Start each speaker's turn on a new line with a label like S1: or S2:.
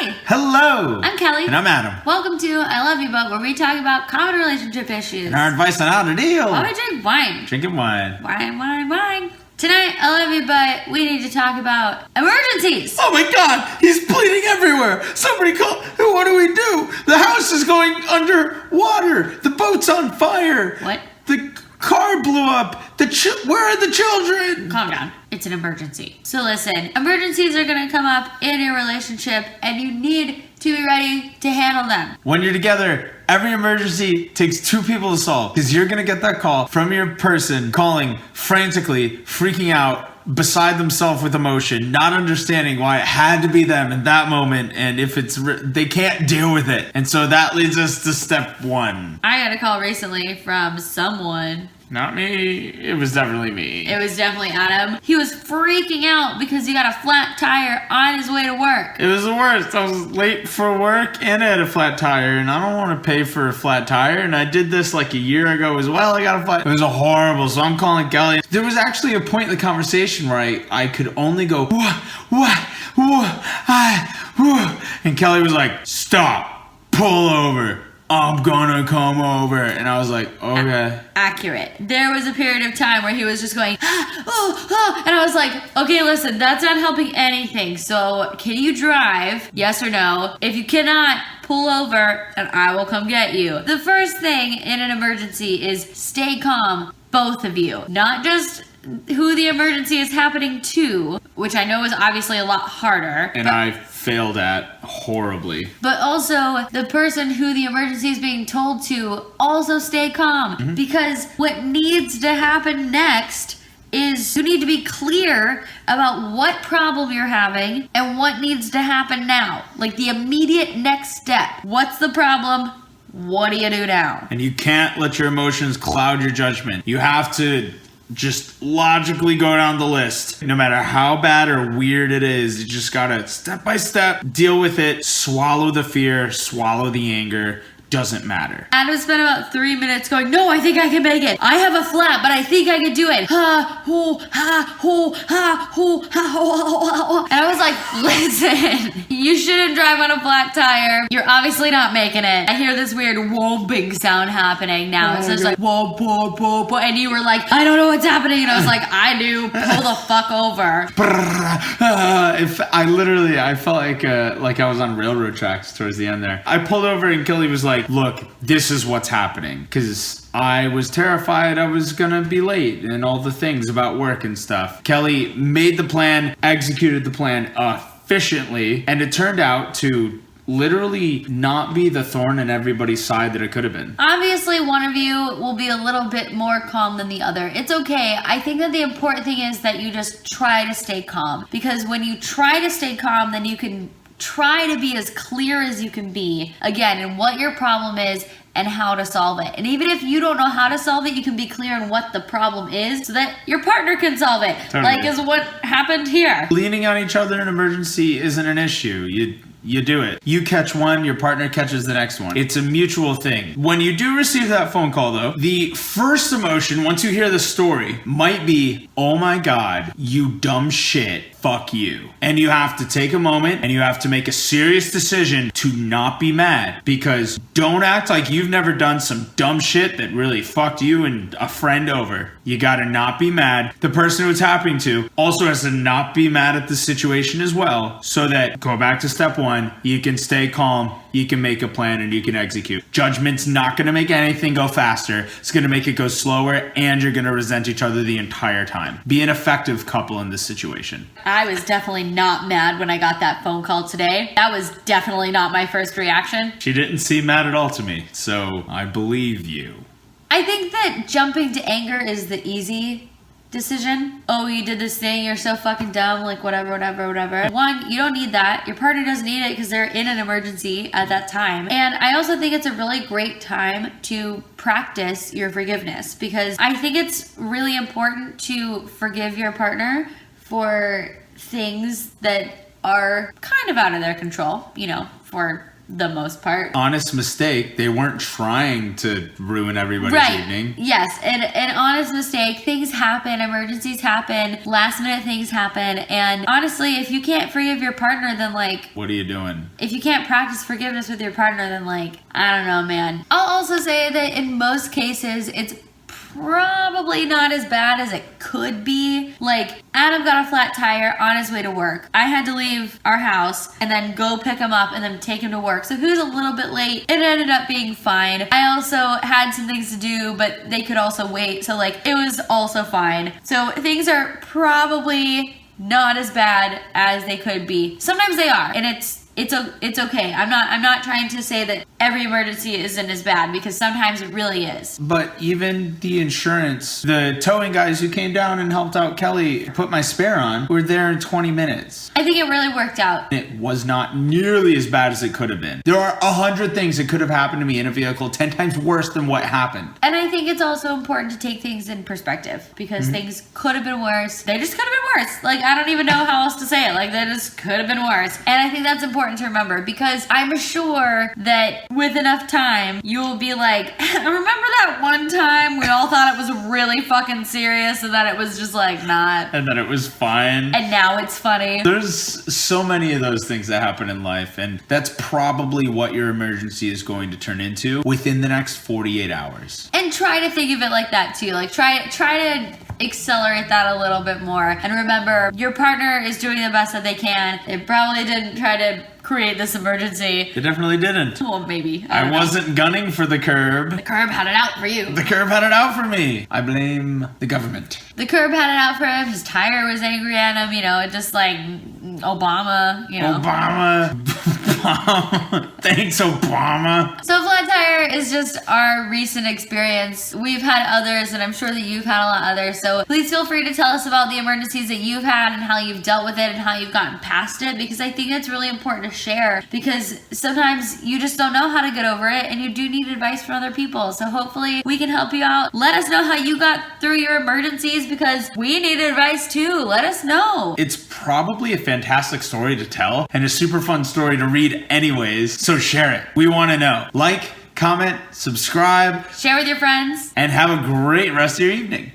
S1: Hi.
S2: Hello.
S1: I'm Kelly.
S2: And I'm Adam.
S1: Welcome to I Love You But, where we talk about common relationship issues.
S2: And our advice on how to deal.
S1: While we drink wine.
S2: Drinking wine.
S1: Wine. Tonight, I Love You But, we need to talk about emergencies.
S2: Oh my God, he's bleeding everywhere. Somebody call. What do we do? The house is going underwater. The boat's on fire.
S1: What?
S2: The car blew up. Where are the children?
S1: Calm down. It's an emergency. So listen, emergencies are going to come up in your relationship, and you need to be ready to handle them.
S2: When you're together, every emergency takes two people to solve, because you're going to get that call from your person calling frantically, freaking out, beside themselves with emotion, not understanding why it had to be them in that moment, and if they can't deal with it. And so that leads us to step one.
S1: I got a call recently from someone.
S2: Not me. It was definitely me.
S1: It was definitely Adam. He was freaking out because he got a flat tire on his way to work.
S2: It was the worst. I was late for work and I had a flat tire, and I don't want to pay for a flat tire. And I did this like a year ago as well. I got a flat. It was horrible. So I'm calling Kelly. There was actually a point in the conversation where I could only go and Kelly was like, "Stop, pull over. I'm gonna come over." And I was like, okay.
S1: Accurate. There was a period of time where he was just going, and I was like, okay, listen, that's not helping anything. So can you drive? Yes or no? If you cannot, pull over and I will come get you. The first thing in an emergency is stay calm, both of you. Not just who the emergency is happening to, which I know is obviously a lot harder.
S2: And I failed at horribly.
S1: But also the person who the emergency is being told to also stay calm, because what needs to happen next is you need to be clear about what problem you're having and what needs to happen now. Like the immediate next step. What's the problem? What do you do now?
S2: And you can't let your emotions cloud your judgment. You have to just logically go down the list. No matter how bad or weird it is, you just gotta step by step deal with it, swallow the fear, swallow the anger. Doesn't matter. Adam
S1: spent about 3 minutes going, no, I think I can make it. I have a flat, but I think I can do it. And I was like, listen, you shouldn't drive on a flat tire. You're obviously not making it. I hear this weird whooping sound happening now. It's just like, whoa, whoa, whoa, whoa. And you were like, I don't know what's happening. And I was like, I do. Pull the fuck over.
S2: I felt like I was on railroad tracks towards the end there. I pulled over and Kelly was like, look, this is what's happening, because I was terrified I was gonna be late and all the things about work and stuff. Kelly made the plan, executed the plan efficiently, and it turned out to literally not be the thorn in everybody's side that it could have been.
S1: Obviously, one of you will be a little bit more calm than the other. It's okay. I think that the important thing is that you just try to stay calm, because when you try to stay calm, then you can try to be as clear as you can be, again, in what your problem is and how to solve it. And even if you don't know how to solve it, you can be clear on what the problem is so that your partner can solve it. Totally. Like is what happened here.
S2: Leaning on each other in an emergency isn't an issue. You do it. You catch one, your partner catches the next one. It's a mutual thing. When you do receive that phone call, though, the first emotion, once you hear the story, might be, oh my God, you dumb shit, fuck you. And you have to take a moment and you have to make a serious decision to not be mad, because don't act like you've never done some dumb shit that really fucked you and a friend over. You gotta not be mad. The person who it's happening to also has to not be mad at the situation as well, so that, go back to step one, you can stay calm, you can make a plan, and you can execute. Judgment's not gonna make anything go faster. It's gonna make it go slower, and you're gonna resent each other the entire time. Be an effective couple in this situation.
S1: I was definitely not mad when I got that phone call today. That was definitely not my first reaction.
S2: She didn't seem mad at all to me, so I believe you.
S1: I think that jumping to anger is the easy decision. Oh, you did this thing, you're so fucking dumb, like whatever. One, you don't need that. Your partner doesn't need it because they're in an emergency at that time. And I also think it's a really great time to practice your forgiveness, because I think it's really important to forgive your partner for things that are kind of out of their control, for the most part.
S2: Honest mistake. They weren't trying to ruin everybody's evening.
S1: Yes, an honest mistake. Things happen, emergencies happen, last minute things happen, and honestly, if you can't forgive your partner, then like,
S2: what are you doing?
S1: if you can't practice forgiveness with your partner, then like, I don't know, man. I'll also say that in most cases, it's probably not as bad as it could be. Like, Adam got a flat tire on his way to work. I had to leave our house and then go pick him up and then take him to work. So he was a little bit late. It ended up being fine. I also had some things to do, but they could also wait. So like, it was also fine. So things are probably not as bad as they could be. Sometimes they are, and it's okay. I'm not trying to say that every emergency isn't as bad, because sometimes it really is.
S2: But even the insurance, the towing guys who came down and helped out Kelly put my spare on, were there in 20 minutes.
S1: I think it really worked out.
S2: It was not nearly as bad as it could have been. There are 100 things that could have happened to me in a vehicle 10 times worse than what happened.
S1: And I think it's also important to take things in perspective, because things could have been worse. They just could have been worse. Like, I don't even know how else to say it. Like, they just could have been worse. And I think that's important to remember, because I'm sure that with enough time, you will be like, remember that one time we all thought it was really fucking serious and that it was just like not.
S2: And then it was fine.
S1: And now it's funny.
S2: There's so many of those things that happen in life, and that's probably what your emergency is going to turn into within the next 48 hours.
S1: And try to think of it like that too. Like, try to accelerate that a little bit more. And remember, your partner is doing the best that they can. They probably didn't try to create this emergency.
S2: They definitely didn't.
S1: Well, maybe.
S2: I wasn't gunning for the curb.
S1: The curb had it out for you.
S2: The curb had it out for me. I blame the government.
S1: The curb had it out for him. His tire was angry at him. You know, it just like Obama, you know.
S2: Obama. Thanks, Obama.
S1: So flat tire is just our recent experience. We've had others, and I'm sure that you've had a lot of others. So please feel free to tell us about the emergencies that you've had and how you've dealt with it and how you've gotten past it, because I think it's really important to share, because sometimes you just don't know how to get over it and you do need advice from other people. So hopefully we can help you out. Let us know how you got through your emergencies, because we need advice too. Let us know.
S2: It's probably a fantastic story to tell and a super fun story to read anyways, so share it. We want to know. Like, comment, subscribe,
S1: Share with your friends.
S2: and have a great rest of your evening.